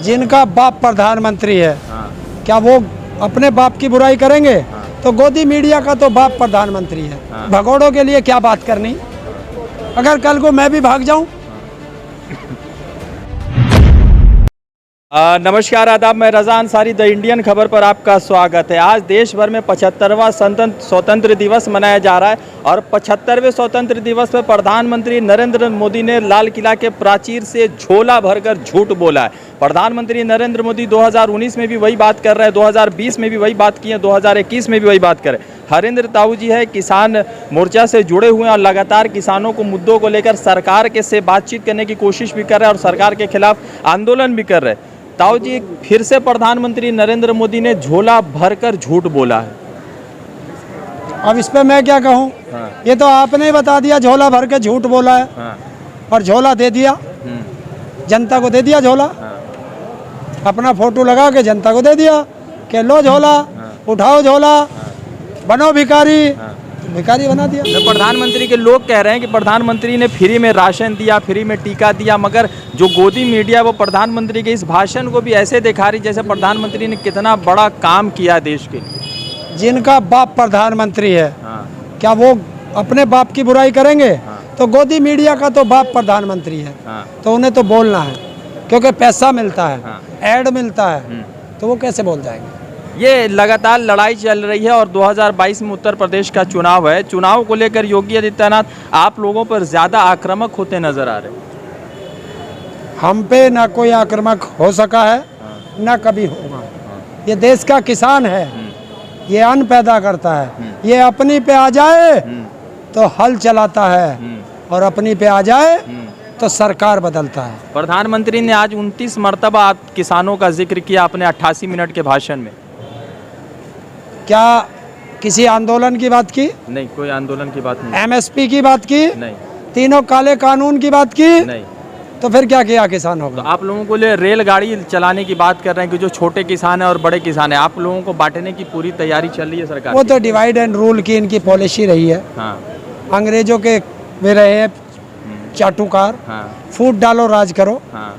जिनका बाप प्रधानमंत्री है, हाँ। क्या वो अपने बाप की बुराई करेंगे? हाँ। तो गोदी मीडिया का तो बाप प्रधानमंत्री है। हाँ। भगोड़ों के लिए क्या बात करनी? अगर कल को मैं भी भाग जाऊं? नमस्कार, आदाब। मैं रज़ा अंसारी, द इंडियन खबर पर आपका स्वागत है। आज देश भर में 75वां स्वतंत्र दिवस मनाया जा रहा है और 75वें स्वतंत्र दिवस पर प्रधानमंत्री नरेंद्र मोदी ने लाल किला के प्राचीर से झोला भरकर झूठ बोला है। प्रधानमंत्री नरेंद्र मोदी 2019 में भी वही बात कर रहे हैं, 2020 में भी वही बात की है, 2021 में भी वही बात कर रहे हैं। हरेंद्र ताऊ जी है, किसान मोर्चा से जुड़े हुए हैं और लगातार किसानों को मुद्दों को लेकर सरकार के से बातचीत करने की कोशिश भी कर रहे हैं और सरकार के खिलाफ आंदोलन भी कर रहे हैं। ताऊ जी, फिर से प्रधानमंत्री नरेंद्र मोदी ने झोला भरकर झूठ बोला है। अब इस पे मैं क्या कहूँ? हाँ। ये तो आपने ही बता दिया, झोला भर के झूठ बोला है। हाँ। और झोला दे दिया, जनता को दे दिया झोला। हाँ। अपना फोटो लगा के जनता को दे दिया कि लो झोला, उठाओ झोला, बनो भिखारी। भिखारी बना दिया। तो प्रधानमंत्री के लोग कह रहे हैं कि प्रधानमंत्री ने फ्री में राशन दिया, फ्री में टीका दिया, मगर जो गोदी मीडिया वो प्रधानमंत्री के इस भाषण को भी ऐसे दिखा रही जैसे प्रधानमंत्री ने कितना बड़ा काम किया देश के लिए। जिनका बाप प्रधानमंत्री है, हाँ। क्या वो अपने बाप की बुराई करेंगे? हाँ। तो गोदी मीडिया का तो बाप प्रधानमंत्री है। हाँ। तो उन्हें तो बोलना है, क्योंकि पैसा मिलता है। हाँ। ऐड मिलता है, तो वो कैसे बोल जाएंगे? ये लगातार लड़ाई चल रही है और 2022 में उत्तर प्रदेश का चुनाव है। चुनाव को लेकर योगी आदित्यनाथ आप लोगों पर ज़्यादा आक्रामक होते नजर आ रहे हैं। हम पे ना कोई आक्रामक हो सका है, ना कभी होगा। ये देश का किसान है, ये अन्न पैदा करता है। ये अपनी पे आ जाए तो हल चलाता है और अपनी पे आ जाए तो सरकार बदलता है। प्रधानमंत्री ने आज 29 मरतबा किसानों का जिक्र किया अपने 88 मिनट के भाषण में। क्या किसी आंदोलन की बात की? नहीं, कोई आंदोलन की बात नहीं। एमएसपी की बात की? नहीं। तीनों काले कानून की बात की? नहीं। तो फिर क्या किया किसानों तो को? आप लोगों को लिए रेलगाड़ी चलाने की बात कर रहे हैं कि जो छोटे किसान है और बड़े किसान है, आप लोगों को बांटने की पूरी तैयारी चल रही है सरकार वो की। तो डिवाइड एंड रूल की इनकी पॉलिसी रही है। हाँ। अंग्रेजों के वे रहे हैं चाटुकार। हाँ। फूट डालो राज करो। हाँ।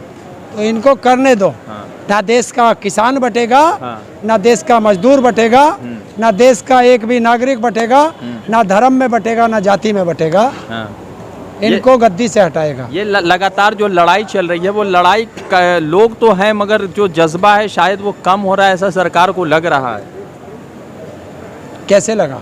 तो इनको करने दो। हाँ। ना देश का किसान बटेगा, हाँ। ना देश का मजदूर बटेगा, ना देश का एक भी नागरिक बटेगा, ना धर्म में बटेगा, ना जाति में बटेगा। हाँ। इनको गद्दी से हटाएगा। ये लगातार जो लड़ाई चल रही है वो लड़ाई का लोग तो हैं मगर जो जज्बा है शायद वो कम हो रहा है, ऐसा सरकार को लग रहा है। कैसे लगा?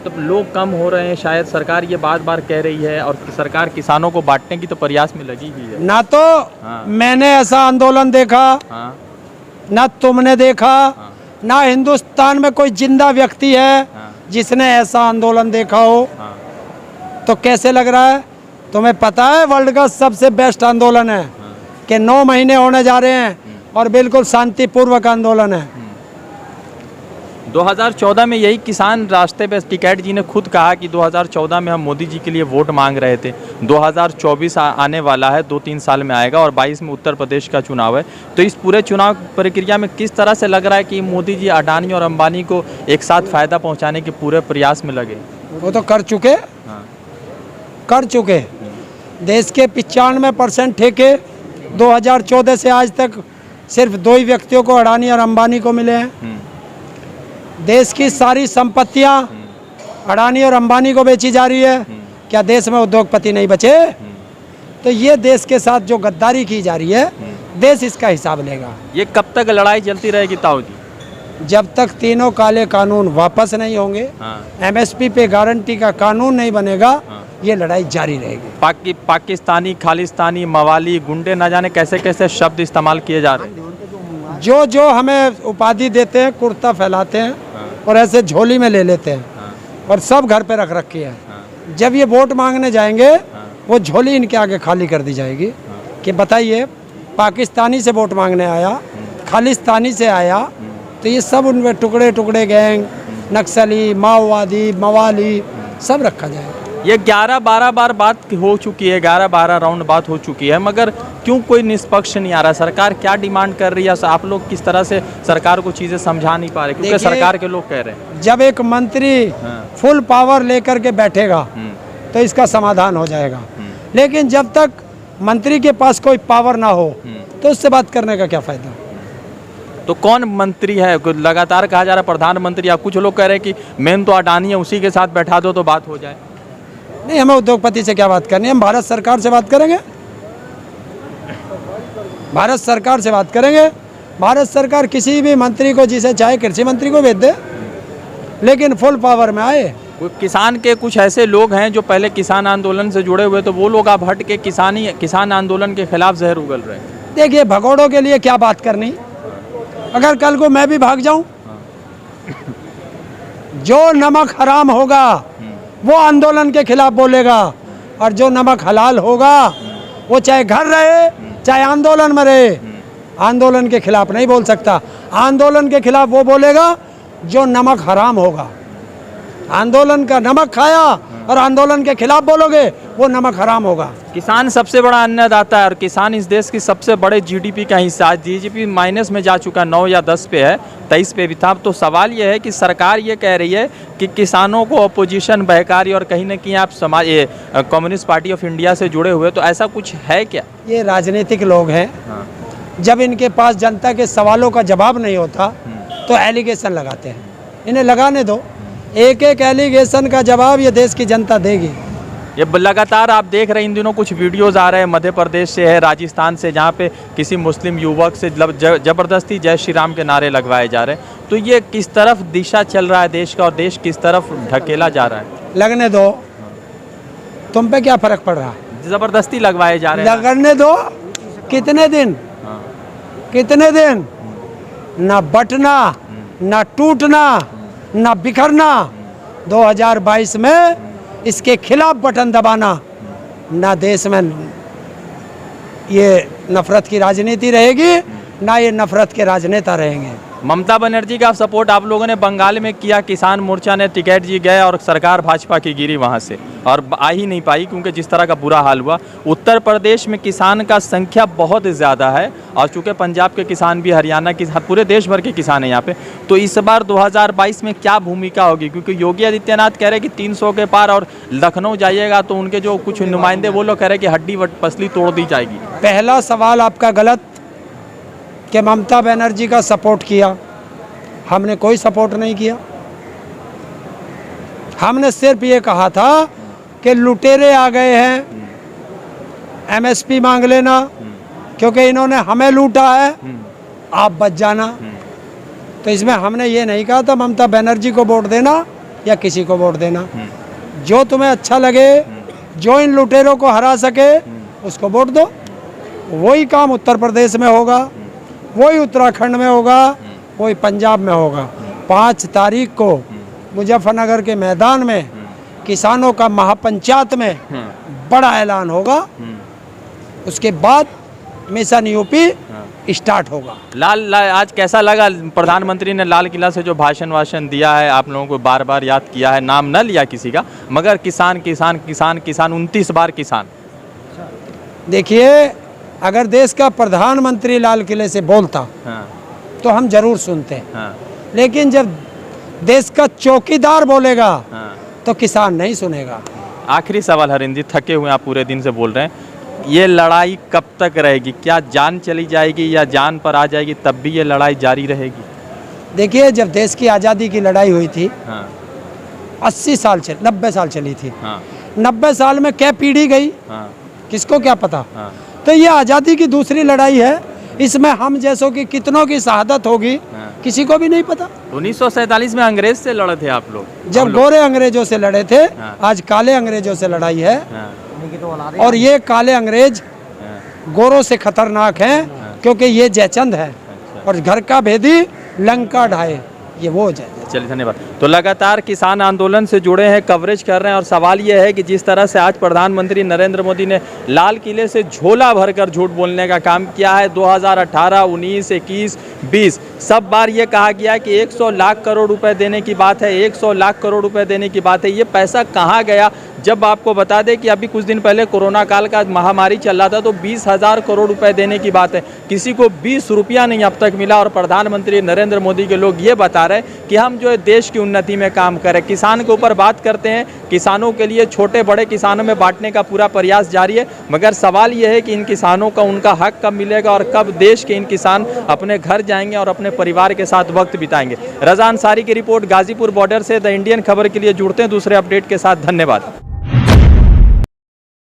तो लोग कम हो रहे हैं, शायद सरकार ये बार बार कह रही है और सरकार किसानों को बांटने की तो प्रयास में लगी हुई है। ना तो हाँ। मैंने ऐसा आंदोलन देखा, हाँ। ना तुमने देखा, हाँ। ना हिंदुस्तान में कोई जिंदा व्यक्ति है हाँ। जिसने ऐसा आंदोलन देखा हो। हाँ। तो कैसे लग रहा है? तुम्हें पता है वर्ल्ड का सबसे बेस्ट आंदोलन है कि 9 महीने होने जा रहे हैं और बिल्कुल शांतिपूर्वक आंदोलन है। 2014 में यही किसान रास्ते पे टिकैत जी ने खुद कहा कि 2014 में हम मोदी जी के लिए वोट मांग रहे थे। 2024 आने वाला है, 2-3 साल में आएगा और 22 में उत्तर प्रदेश का चुनाव है। तो इस पूरे चुनाव प्रक्रिया में किस तरह से लग रहा है कि मोदी जी अडानी और अंबानी को एक साथ फ़ायदा पहुँचाने के पूरे प्रयास में लगे? वो तो कर चुके। हाँ। कर चुके। देश के 95% ठेके 2014 से आज तक सिर्फ 2 ही व्यक्तियों को, अडानी और अंबानी को मिले हैं। देश की सारी संपत्तियां अडानी और अंबानी को बेची जा रही है। क्या देश में उद्योगपति नहीं बचे? तो ये देश के साथ जो गद्दारी की जा रही है, देश इसका हिसाब लेगा। ये कब तक लड़ाई चलती रहेगी ताऊ जी? जब तक तीनों काले कानून वापस नहीं होंगे, हाँ। एमएसपी पे गारंटी का कानून नहीं बनेगा, हाँ। ये लड़ाई जारी रहेगी। पाकिस्तानी, खालिस्तानी, मवाली, गुंडे, न जाने कैसे कैसे शब्द इस्तेमाल किए जा रहे हैं। जो जो हमें उपाधि देते हैं, कुर्ता फैलाते हैं और ऐसे झोली में ले लेते हैं और सब घर पे रख रखी है। जब ये वोट मांगने जाएंगे, वो झोली इनके आगे खाली कर दी जाएगी कि बताइए, पाकिस्तानी से वोट मांगने आया, खालिस्तानी से आया, तो ये सब उनमें टुकड़े टुकड़े गैंग, नक्सली, माओवादी, मवाली सब रखा जाएगा। ये 11-12 बार बात हो चुकी है, 11-12 राउंड बात हो चुकी है, मगर क्यों कोई निष्पक्ष नहीं आ रहा? सरकार क्या डिमांड कर रही है? आप लोग किस तरह से सरकार को चीज़ें समझा नहीं पा रहे? क्योंकि सरकार के लोग कह रहे हैं जब एक मंत्री फुल पावर लेकर के बैठेगा तो इसका समाधान हो जाएगा। लेकिन जब तक मंत्री के पास कोई पावर ना हो, तो उससे बात करने का क्या फ़ायदा। तो कौन मंत्री है, लगातार कहा जा रहा है प्रधानमंत्री, या कुछ लोग कह रहे हैं कि मेन तो अडानी है, उसी के साथ बैठा दो तो बात हो जाए। नहीं, हमें उद्योगपति से क्या बात करनी है, हम भारत सरकार से बात करेंगे। भारत सरकार से बात करेंगे। भारत सरकार किसी भी मंत्री को, जिसे चाहे कृषि मंत्री को भेज दे, लेकिन फुल पावर में आए। किसान के कुछ ऐसे लोग हैं जो पहले किसान आंदोलन से जुड़े हुए, तो वो लोग अब हट के किसान आंदोलन के खिलाफ जहर उगल रहे हैं। देखिए, भगोड़ों के लिए क्या बात करनी। अगर कल को मैं भी भाग जाऊं, जो नमक हराम होगा वो आंदोलन के खिलाफ बोलेगा, और जो नमक हलाल होगा वो चाहे घर रहे चाहे आंदोलन में रहे, आंदोलन के खिलाफ नहीं बोल सकता। आंदोलन के खिलाफ वो बोलेगा जो नमक हराम होगा। आंदोलन का नमक खाया और आंदोलन के खिलाफ बोलोगे, वो नमक हराम होगा। किसान सबसे बड़ा अन्नदाता है और किसान इस देश की सबसे बड़े जीडीपी का हिस्सा है। जीडीपी माइनस में जा चुका, 9 या 10 पे है, 23 पे भी था। तो सवाल ये है कि सरकार ये कह रही है कि किसानों को अपोजिशन बहकारी, और कहीं ना कहीं आप कम्युनिस्ट पार्टी ऑफ इंडिया से जुड़े हुए, तो ऐसा कुछ है क्या? ये राजनीतिक लोग हैं। जब इनके पास जनता के सवालों का जवाब नहीं होता तो एलिगेशन लगाते हैं। इन्हें लगाने दो, एक एक एलिगेशन का जवाब ये देश की जनता देगी। ये लगातार आप देख रहे हैं, इन दिनों कुछ वीडियोस आ रहे हैं मध्य प्रदेश से है, राजस्थान से, जहाँ पे किसी मुस्लिम युवक से जबरदस्ती जय श्री राम के नारे लगवाए जा रहे हैं। तो ये किस तरफ दिशा चल रहा है देश का, और देश किस तरफ ढकेला जा रहा है? लगने दो, तुम पे क्या फर्क पड़ रहा है? जबरदस्ती लगवाए जा रहे हैं। लगने दो। कितने दिन, कितने दिन, ना बटना, ना टूटना, ना बिखरना। 2022 में इसके खिलाफ बटन दबाना, ना देश में ये नफरत की राजनीति रहेगी, ना ये नफरत के राजनेता रहेंगे। ममता बनर्जी का सपोर्ट आप लोगों ने बंगाल में किया, किसान मोर्चा ने टिकट जी गए और सरकार भाजपा की गिरी वहां से, और आ ही नहीं पाई क्योंकि जिस तरह का बुरा हाल हुआ। उत्तर प्रदेश में किसान का संख्या बहुत ज़्यादा है, और चूँकि पंजाब के किसान भी, हरियाणा की, पूरे देश भर के किसान हैं यहाँ पे। तो इस बार 2022 में क्या भूमिका होगी? क्योंकि योगी आदित्यनाथ कह रहे हैं कि 300 के पार, और लखनऊ जाइएगा तो उनके जो कुछ नुमाइंदे वो लोग कह रहे हैं कि हड्डी पसली तोड़ दी जाएगी। पहला सवाल आपका गलत कि ममता बनर्जी का सपोर्ट किया। हमने कोई सपोर्ट नहीं किया। हमने सिर्फ ये कहा था कि लुटेरे आ गए हैं, एमएसपी मांग लेना, क्योंकि इन्होंने हमें लूटा है, आप बच जाना। तो इसमें हमने ये नहीं कहा था ममता बनर्जी को वोट देना या किसी को वोट देना। जो तुम्हें अच्छा लगे, जो इन लुटेरों को हरा सके, उसको वोट दो। वही काम उत्तर प्रदेश में होगा, वही उत्तराखंड में होगा, वही पंजाब में होगा। 5 तारीख को मुजफ्फरनगर के मैदान में किसानों का महापंचायत में बड़ा ऐलान होगा। उसके बाद मिशन यूपी स्टार्ट होगा। लाल आज कैसा लगा? प्रधानमंत्री ने लाल किला से जो भाषण दिया है, आप लोगों को बार बार याद किया है, नाम न लिया किसी का, मगर किसान किसान किसान किसान 29 बार किसान। देखिए, अगर देश का प्रधानमंत्री लाल किले से बोलता तो हम जरूर सुनते, लेकिन जब देश का चौकीदार बोलेगा तो किसान नहीं सुनेगा। आखिरी सवाल हरिंदर जी, थके हुए आप पूरे दिन से बोल रहे हैं, ये लड़ाई कब तक रहेगी? क्या जान चली जाएगी या जान पर आ जाएगी तब भी ये लड़ाई जारी रहेगी? देखिए, जब देश की आज़ादी की लड़ाई हुई थी, 80 साल 90 साल चली थी। 90 साल में क्या पीढ़ी गई, किसको क्या पता। तो ये आज़ादी की दूसरी लड़ाई है, इसमें हम जैसों की कितनों की शहादत होगी किसी को भी नहीं पता। 1947 में अंग्रेज से लड़े थे आप लोग, जब गोरे अंग्रेजों से लड़े थे, आज काले अंग्रेजों से लड़ाई है। और ये काले अंग्रेज गोरों से खतरनाक हैं, क्योंकि ये जयचंद है और घर का भेदी लंका ढाए, ये वो जय। चलिए, धन्यवाद। तो लगातार किसान आंदोलन से जुड़े हैं, कवरेज कर रहे हैं, और सवाल ये है कि जिस तरह से आज प्रधानमंत्री नरेंद्र मोदी ने लाल किले से झोला भरकर झूठ बोलने का काम किया है, 2018, 19, 21, 20 सब बार ये कहा गया है कि 100 लाख करोड़ रुपए देने की बात है, 100 लाख करोड़ रुपए देने की बात है। ये पैसा कहाँ गया? जब आपको बता दें कि अभी कुछ दिन पहले कोरोना काल का महामारी चल रहा था तो 20,000 करोड़ रुपए देने की बात है, किसी को 20 रुपया नहीं अब तक मिला। और प्रधानमंत्री नरेंद्र मोदी के लोग ये बता रहे हैं कि हम जो है देश की उन्नति में काम करें। किसान के ऊपर बात करते हैं, किसानों के लिए छोटे बड़े किसानों में बांटने का पूरा प्रयास जारी है, मगर सवाल ये है कि इन किसानों का उनका हक कब मिलेगा और कब देश के इन किसान अपने घर जाएंगे और अपने परिवार के साथ वक्त बिताएंगे। रजा अंसारी की रिपोर्ट गाजीपुर बॉर्डर से द इंडियन खबर के लिए जुड़ते हैं दूसरे अपडेट के साथ। धन्यवाद।